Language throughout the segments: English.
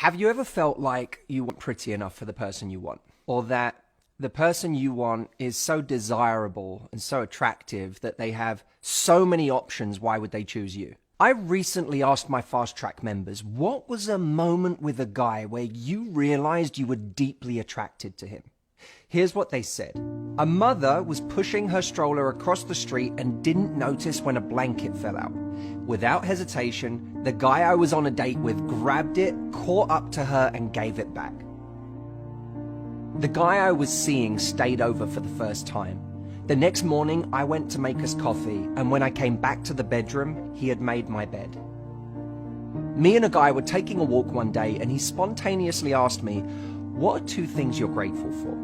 Have you ever felt like you weren't pretty enough for the person you want? Or that the person you want is so desirable and so attractive that they have so many options, why would they choose you? I recently asked my Fast Track members, what was a moment with a guy where you realized you were deeply attracted to him? Here's what they said. A mother was pushing her stroller across the street and didn't notice when a blanket fell out. Without hesitation, the guy I was on a date with grabbed it, caught up to her, and gave it back. The guy I was seeing stayed over for the first time. The next morning, I went to make us coffee, and when I came back to the bedroom, he had made my bed. Me and a guy were taking a walk one day, and he spontaneously asked me, "What are 2 things you're grateful for?"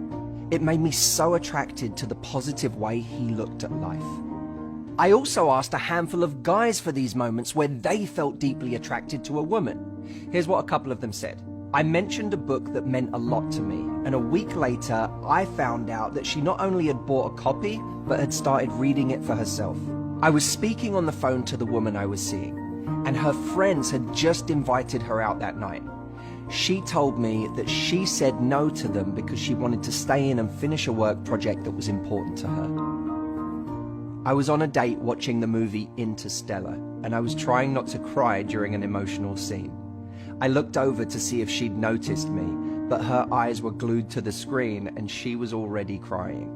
It made me so attracted to the positive way he looked at life. I also asked a handful of guys for these moments where they felt deeply attracted to a woman. Here's what a couple of them said. I mentioned a book that meant a lot to me, and a week later, I found out that she not only had bought a copy, but had started reading it for herself. I was speaking on the phone to the woman I was seeing, and her friends had just invited her out that night. She told me that she said no to them because she wanted to stay in and finish a work project that was important to her. I was on a date watching the movie Interstellar, and I was trying not to cry during an emotional scene. I looked over to see if she'd noticed me, but her eyes were glued to the screen and she was already crying.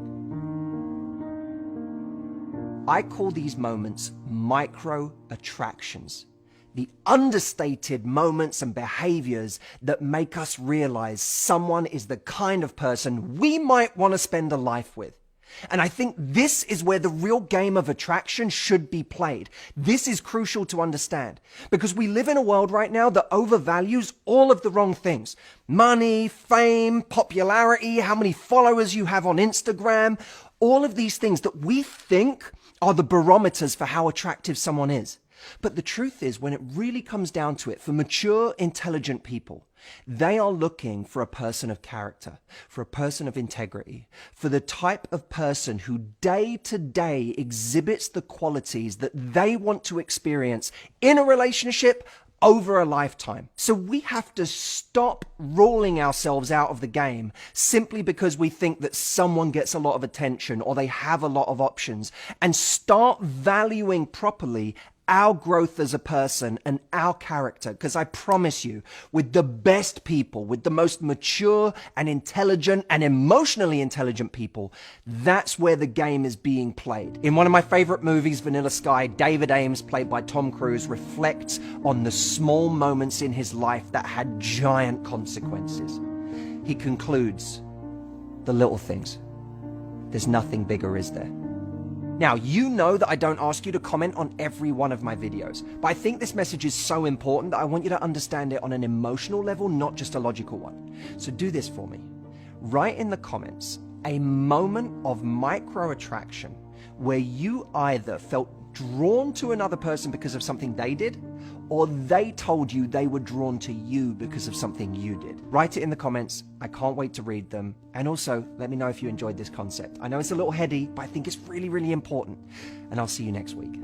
I call these moments micro attractions. The understated moments and behaviors that make us realize someone is the kind of person we might want to spend a life with. And I think this is where the real game of attraction should be played. This is crucial to understand because we live in a world right now that overvalues all of the wrong things. Money, fame, popularity, how many followers you have on Instagram, all of these things that we think are the barometers for how attractive someone is. But the truth is, when it really comes down to it, for mature, intelligent people, they are looking for a person of character, for a person of integrity, for the type of person who day to day exhibits the qualities that they want to experience in a relationship over a lifetime. So we have to stop ruling ourselves out of the game simply because we think that someone gets a lot of attention or they have a lot of options, and start valuing properly our growth as a person and our character. Because I promise you, with the best people, with the most mature and intelligent and emotionally intelligent people, that's where the game is being played. In one of my favorite movies, Vanilla Sky, David Ames, played by Tom Cruise, reflects on the small moments in his life that had giant consequences. He concludes, the little things. There's nothing bigger, is there? Now, you know that I don't ask you to comment on every one of my videos, but I think this message is so important that I want you to understand it on an emotional level, not just a logical one. So do this for me. Write in the comments a moment of micro attraction where you either felt drawn to another person because of something they did, or they told you they were drawn to you because of something you did. Write it in the comments. I can't wait to read them. And also, let me know if you enjoyed this concept. I know it's a little heady, but I think it's really, really important. And I'll see you next week.